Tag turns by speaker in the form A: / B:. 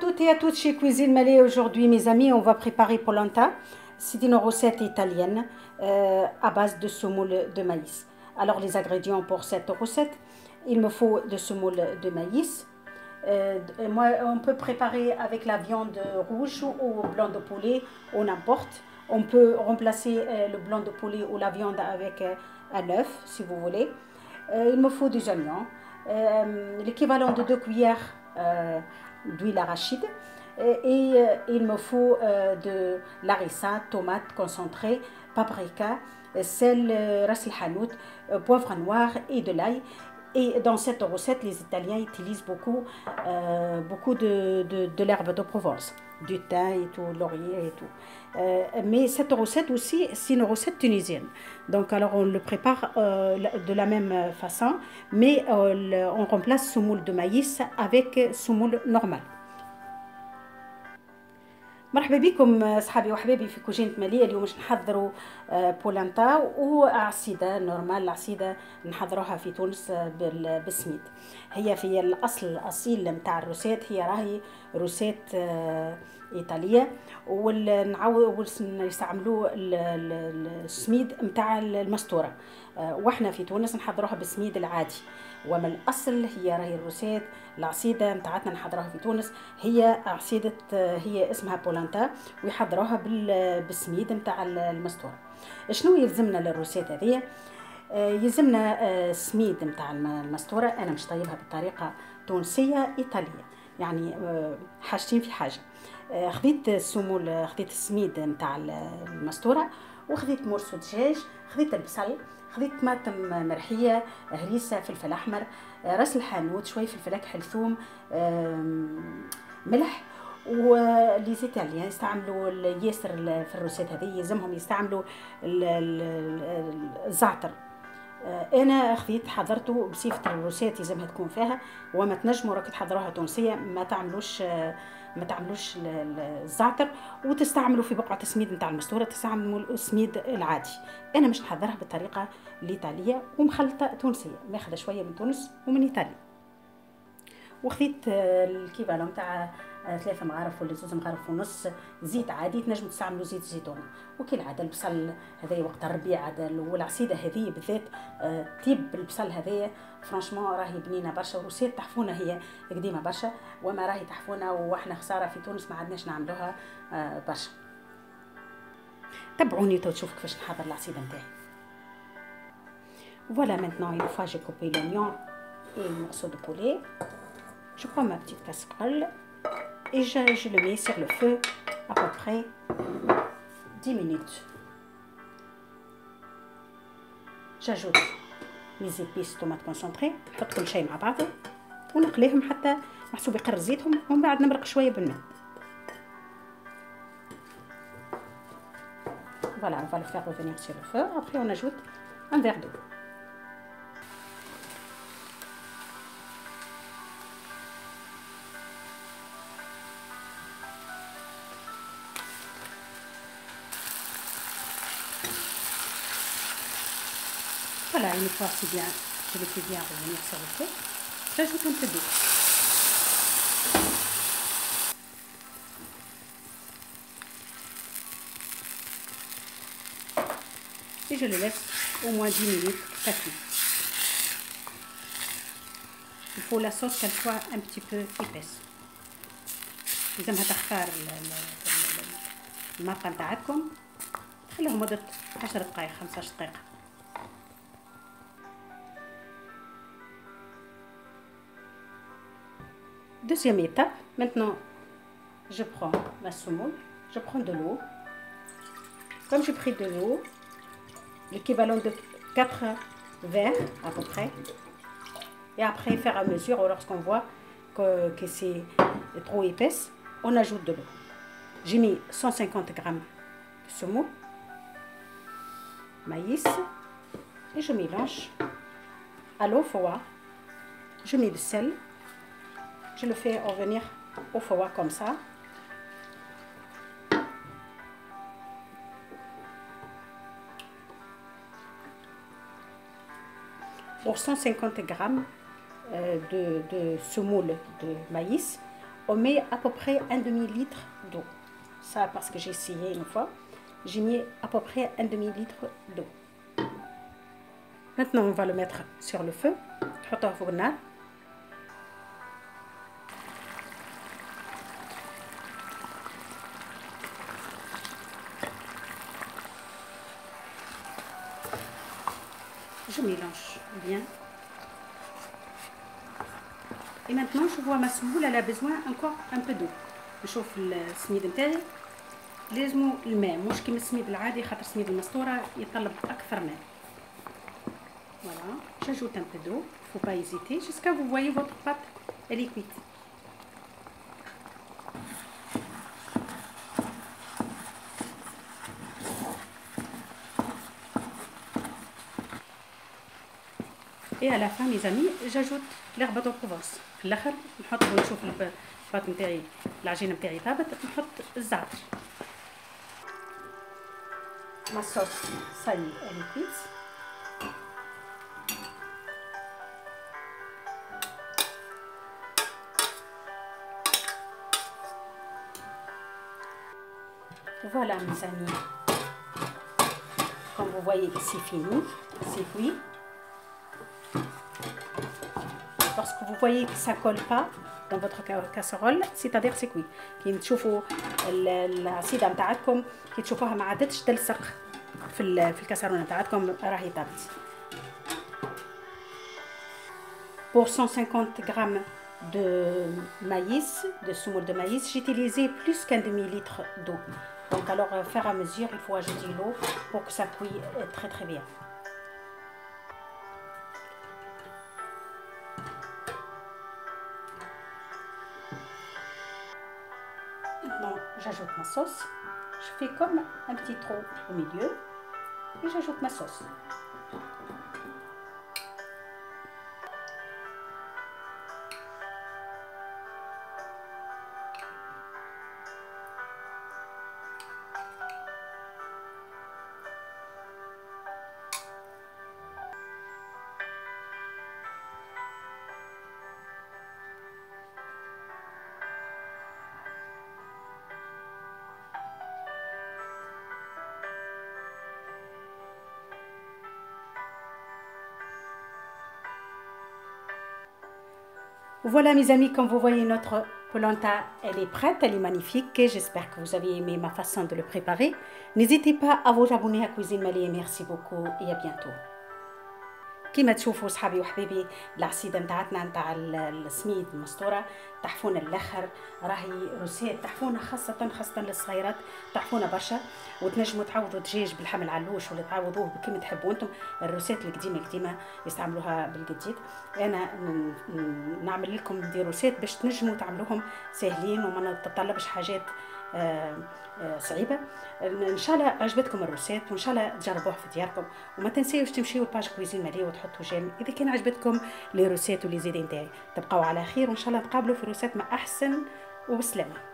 A: Toutes et à toutes chez Cuisine Malais. Aujourd'hui, mes amis, on va préparer polenta. C'est une recette italienne à base de semoule de maïs. Alors, les ingrédients pour cette recette, il me faut de semoule de maïs. Moi, on peut préparer avec la viande rouge ou blanc de poulet ou n'importe. On peut remplacer le blanc de poulet ou la viande avec un œuf, si vous voulez. Il me faut des oignons, l'équivalent de 2 cuillères d'huile arachide. Il me faut de l'harissa, tomate concentrée, paprika, sel, ras el hanout, poivre noir et de l'ail. Et dans cette recette, les Italiens utilisent beaucoup de l'herbe de Provence, du thym et tout, laurier et tout. Mais cette recette aussi, c'est une recette tunisienne. Donc, alors, on le prépare de la même façon, mais on remplace semoule de maïs avec semoule normale. مرحبا بكم صحابي وحبايبي في كوجينة مالية. اليوم باش نحضروا بولانتا وعصيدة نورمال. العصيدة نحضروها في تونس بالسميد. هي في الأصل الأصيل متاع الروسيت، هي راهي روسيت إيطالية، ونستعملوا السميد متاع المستورة، واحنا في تونس نحضروها بالسميد العادي. ومن الأصل هي راهي الروسيت العصيدة متاعتنا نحضروها في تونس هي عصيدة، هي اسمها بولانتا، ويحضروها بالسميد متاع المستورة. شنو يلزمنا للروسيت هذه؟ يلزمنا سميد متاع المستورة. أنا مش طيبها بطريقة تونسية إيطالية، يعني حاجتين في حاجة. خذيت السمول، خذيت السميد متاع المستورة، وخذيت مرسو دجاج، خذيت البصل، خذيت طماطم مرحية، هريسة، فلفل أحمر، راس الحانوت، شوي فلفل أكحل، ثوم، ملح. ولي زيتاليان يستعملوا ياسر في الروسيت هذه، يلزمهم يستعملوا الزعتر. انا خذيت حضرته بصفه الروسيت يلزمها تكون فيها، وما تنجموا راك تحضروها تونسيه ما تعملوش الزعتر، وتستعملوا في بقعه السميد نتاع المستوره تستعملوا السميد العادي. انا مش نحضرها بالطريقه الايطاليه ومخلطه تونسيه، ماخذه شويه من تونس ومن ايطاليا. وخذيت الكيفالون تاع 3 مغارف ولا 2 مغارف ونص زيت عادي، تنجموا تستعملوا زيت زيتون. وكالعاده البصل هذايا وقت الربيع عاد، والعصيده هذه بالذات طيب البصل هذايا فرانشمون راهي بنينه برشا. وروسيت تحفونه هي قديمه برشا، وما راهي تحفونه، واحنا خساره في تونس ما عندناش نعملوها برشا. تبعوني تشوفوا كيفاش نحضر العصيده نتاعي. Voilà, maintenant une fois j'ai coupé l'oignon et le morceau de poulet, je prends ma petite casserole et je le mets sur le feu à peu près 10 minutes. J'ajoute mes épices tomates concentrées، نحط كل شيء مع بعضه ونقليهم حتى محسوب يقر زيتهم، ومن بعد نمرق شويه بالماء. Voilà, on va le faire revenir sur le feu. Après on ajoute un verre d'eau. Voilà, une fois c'est bien, je le fais bien revenir sur le feu, j'ajoute un peu d'eau. Et je le laisse au moins 10 minutes, ça cuit. Il faut la sauce qu'elle soit un petit peu épaisse. لازمها تختار المرقة نتاعتكم، خليهم مدة 10 دقائق 15 دقيقة. Deuxième étape, maintenant je prends ma semoule, je prends de l'eau. Comme j'ai pris de l'eau, l'équivalent de 4 verres à peu près, et après faire à mesure, lorsqu'on voit que c'est trop épaisse, on ajoute de l'eau. J'ai mis 150 grammes de semoule, maïs, et je mélange à l'eau froide. Je mets du sel. Je le fais revenir au four comme ça. Pour 150 grammes de semoule de maïs, on met à peu près un demi-litre d'eau. Ça parce que j'ai essayé une fois. J'ai mis à peu près un demi-litre d'eau. Maintenant, on va le mettre sur le feu. نحطوه فوق النار. Je mélange bien. Et maintenant, je vois ma semoule, elle a besoin encore un peu d'eau. نشوف السميد نتاعي لازمو الماء، مش كيما السميد العادي، خاطر السميد المستورة يطلب أكثر ماء. Voilà, j'ajoute un peu d'eau, faut pas hésiter, jusqu'à vous voyez votre pâte, elle est cuite. Et à la fin mes amis, j'ajoute l'herbe de Provence. في الاخر نحط ونشوف الباط نتاعي العجينه نتاعي ثابت، نحط الزعتر. Ma sauce, ça y est, elle est cuite. Voilà mes amis, comme vous voyez c'est fini, c'est cuit. Parce que vous voyez que ça ne colle pas dans votre casserole, c'est-à-dire c'est cuit. كي تشوفوا العصيده نتاعكم كي تشوفوها ما عادتش تلصق في الكاسرونه نتاعكم راهي طابت. Pour 150 grammes de maïs, de semoule de maïs, j'ai utilisé plus qu'un demi-litre d'eau. Donc alors faire à mesure, il faut ajouter l'eau pour que ça cuise très très bien. Maintenant j'ajoute ma sauce. Je fais comme un petit trou au milieu et j'ajoute ma sauce. Voilà mes amis, comme vous voyez notre polenta, elle est prête, elle est magnifique et j'espère que vous avez aimé ma façon de le préparer. N'hésitez pas à vous abonner à Cuisine Malé, merci beaucoup et à bientôt. كيما تشوفوا صحابي وحبيبي العصيده نتاعتنا نتاع السميد المستوره تحفونه الاخر، راهي روسيت تحفونه خاصه للصغيرات، تحفونه برشا. وتنجموا تعوضوا دجاج بالحم العلوش ولا تعوضوه كيما تحبوا انتم. الروسيت القديمه يستعملوها بالجديد. انا نعمل لكم دي روسيت باش تنجموا تعملوهم ساهلين وما تتطلبش حاجات صعيبه. ان شاء الله عجبتكم الروسيت وان شاء الله تجربوها في دياركم، وما تنسيوش تمشيو لباج كويزين مالي وتحطوا جيم اذا كان عجبتكم لي روسيت ولي زيدين تاعي. تبقاو على خير وان شاء الله نتقابلوا في روسيت ما احسن وبسلامه.